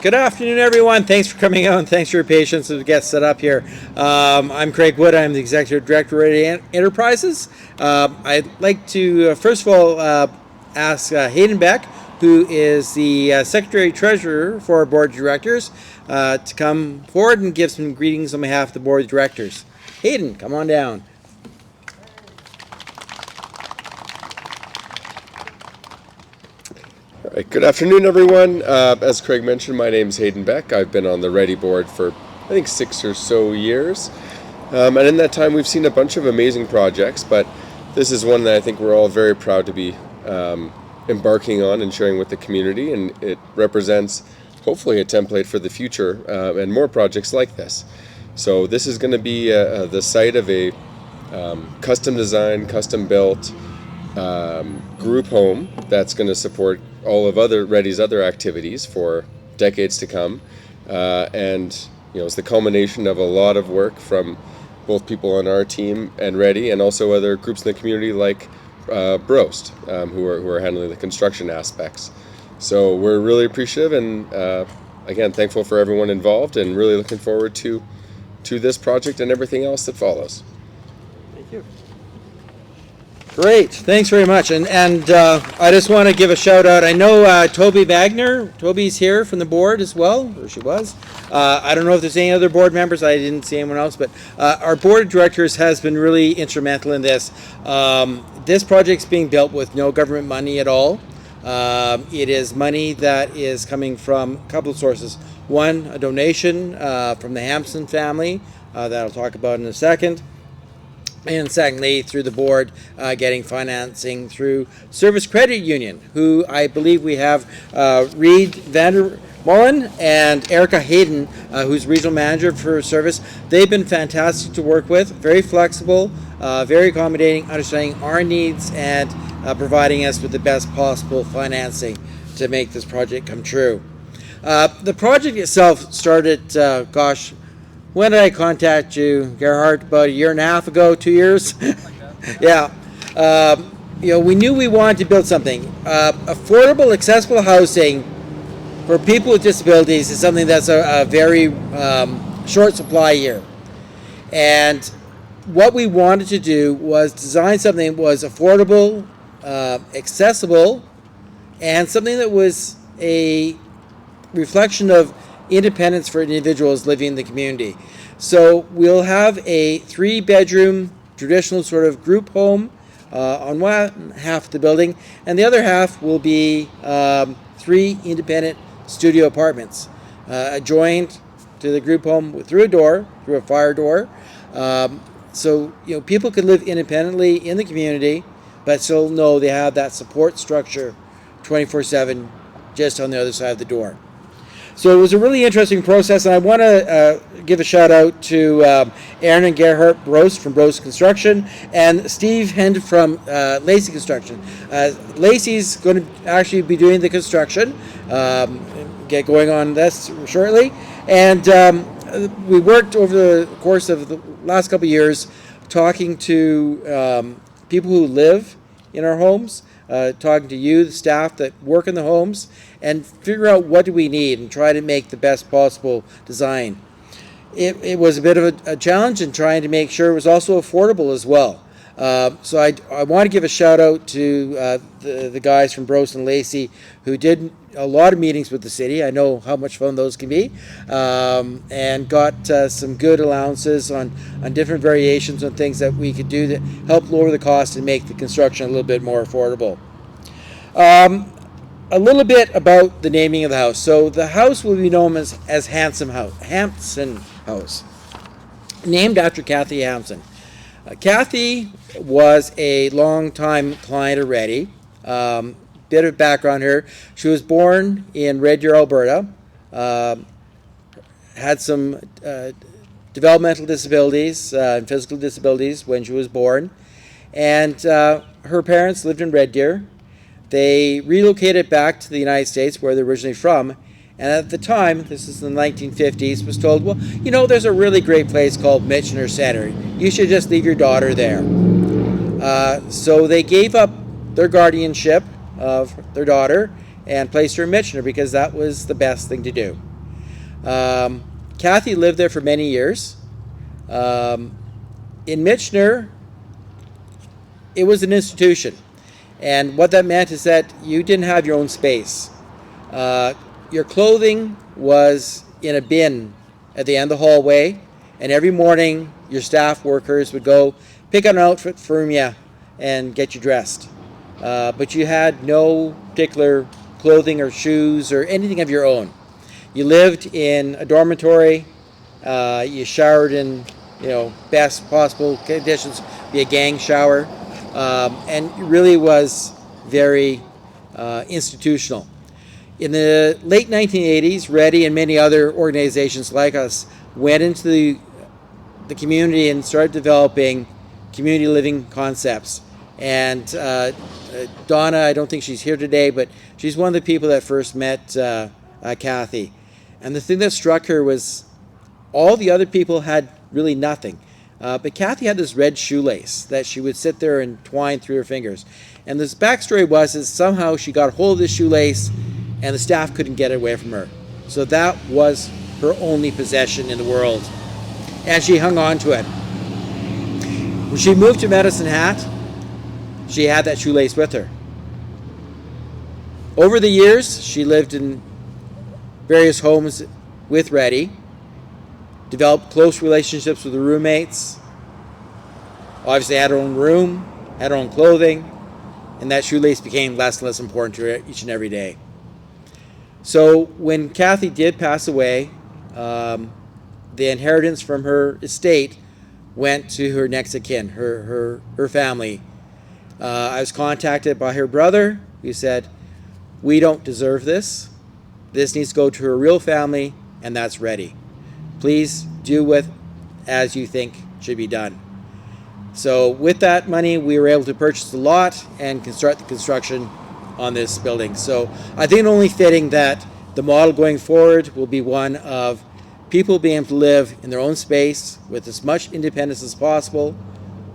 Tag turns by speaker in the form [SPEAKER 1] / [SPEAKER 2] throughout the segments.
[SPEAKER 1] Good afternoon, everyone. Thanks for coming out and thanks for your patience as we get set up here. I'm Craig Wood. I'm the Executive Director of REDI Enterprises. I'd like to, first of all, ask Hayden Beck, who is the Secretary Treasurer for our Board of Directors, to come forward and give some greetings on behalf of the Board of Directors. Hayden, come on down.
[SPEAKER 2] Good afternoon, everyone. As Craig mentioned, my name is Hayden Beck. I've been on the REDI board for, I think, 6 or so years. And in that time, we've seen a bunch of amazing projects, but this is one that I think we're all very proud to be embarking on and sharing with the community. And it represents, hopefully, a template for the future and more projects like this. So this is going to be the site of a custom designed, custom built group home that's going to support all of REDI's other activities for decades to come, and it's the culmination of a lot of work from both people on our team and REDI, and also other groups in the community like Brost, who are handling the construction aspects. So we're really appreciative, and again, thankful for everyone involved, and really looking forward to this project and everything else that follows.
[SPEAKER 1] Thank you. Great, thanks very much. And I just want to give a shout out. I know Toby Wagner. Toby's here from the board as well, or she was. I don't know if there's any other board members. I didn't see anyone else, but our board of directors has been really instrumental in this. This project's being built with no government money at all. It is money that is coming from a couple of sources. One, a donation from the Hampson family that I'll talk about in a second. And secondly, through the board, getting financing through Service Credit Union, who I believe we have Reed Vandermolen and Erica Hayden, who's regional manager for Service. They've been fantastic to work with, very flexible, very accommodating, understanding our needs, and providing us with the best possible financing to make this project come true. The project itself started, when did I contact you, Gerhard? About a year and a half ago, 2 years? Yeah. We knew we wanted to build something. Affordable, accessible housing for people with disabilities is something that's a very short supply here. And what we wanted to do was design something that was affordable, accessible, and something that was a reflection of independence for individuals living in the community. So we'll have a 3-bedroom traditional sort of group home on one half of the building, and the other half will be 3 independent studio apartments adjoined to the group home through a fire door. So people can live independently in the community, but still know they have that support structure 24/7 just on the other side of the door. So it was a really interesting process, and I want to give a shout out to Aaron and Gerhard Brost from Brost Construction and Steve Hend from Lacey Construction. Lacey's going to actually be doing the construction, get going on this shortly, and we worked over the course of the last couple of years talking to people who live in our homes, talking to you, the staff that work in the homes, and figure out what do we need and try to make the best possible design. It was a bit of a challenge in trying to make sure it was also affordable as well. So I want to give a shout out to the guys from Brost and Lacey who did a lot of meetings with the city. I know how much fun those can be, and got some good allowances on different variations on things that we could do to help lower the cost and make the construction a little bit more affordable. A little bit about the naming of the house. So the house will be known as Hampson House, named after Kathy Hampson. Kathy was a long-time client of REDI. Bit of background here. She was born in Red Deer, Alberta. Had some developmental disabilities and physical disabilities when she was born. And her parents lived in Red Deer. They relocated back to the United States, where they're originally from. And at the time, this is in the 1950s, was told, well, there's a really great place called Michener Center. You should just leave your daughter there. So they gave up their guardianship of their daughter and placed her in Michener because that was the best thing to do. Kathy lived there for many years. In Michener, it was an institution. And what that meant is that you didn't have your own space. Your clothing was in a bin at the end of the hallway, and every morning your staff workers would go pick out an outfit from you and get you dressed. But you had no particular clothing or shoes or anything of your own. You lived in a dormitory. You showered in, best possible conditions, be a gang shower, and it really was very institutional. In the late 1980s, REDI and many other organizations like us went into the community and started developing community living concepts. And Donna, I don't think she's here today, but she's one of the people that first met Kathy. And the thing that struck her was all the other people had really nothing. But Kathy had this red shoelace that she would sit there and twine through her fingers. And this backstory was is somehow she got hold of this shoelace and the staff couldn't get it away from her. So that was her only possession in the world. And she hung on to it. When she moved to Medicine Hat, she had that shoelace with her. Over the years, she lived in various homes with REDI, developed close relationships with the roommates, obviously had her own room, had her own clothing, and that shoelace became less and less important to her each and every day. So when Kathy did pass away, the inheritance from her estate went to her next of kin, her family. I was contacted by her brother who said, "We don't deserve this. This needs to go to her real family, and that's REDI. Please do with as you think should be done." So with that money, we were able to purchase the lot and construct the construction on this building. So I think only fitting that the model going forward will be one of people being able to live in their own space with as much independence as possible,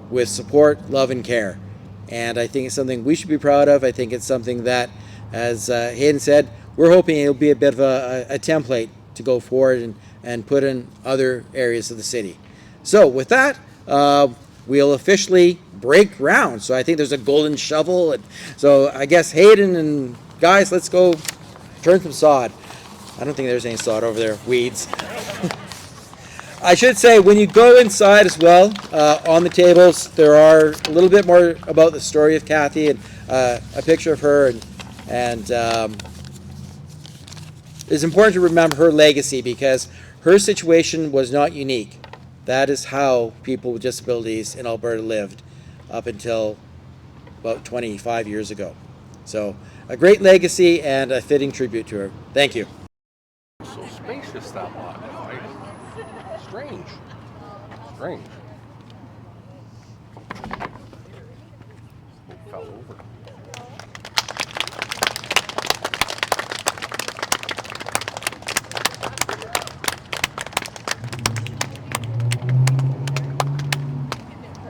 [SPEAKER 1] with support, love, and care. And I think it's something we should be proud of. I think it's something that, as Hayden said, we're hoping it'll be a bit of a template to go forward and put in other areas of the city. So with that, we'll officially break ground. So I think there's a golden shovel. And so I guess Hayden and guys, let's go turn some sod. I don't think there's any sod over there. Weeds. I should say, when you go inside as well, on the tables, there are a little bit more about the story of Kathy and a picture of her. And it's important to remember her legacy because her situation was not unique. That is how people with disabilities in Alberta lived up until about 25 years ago. So a great legacy and a fitting tribute to her. Thank you.
[SPEAKER 3] So spacious, that lot, right? Strange. Strange. Fell over.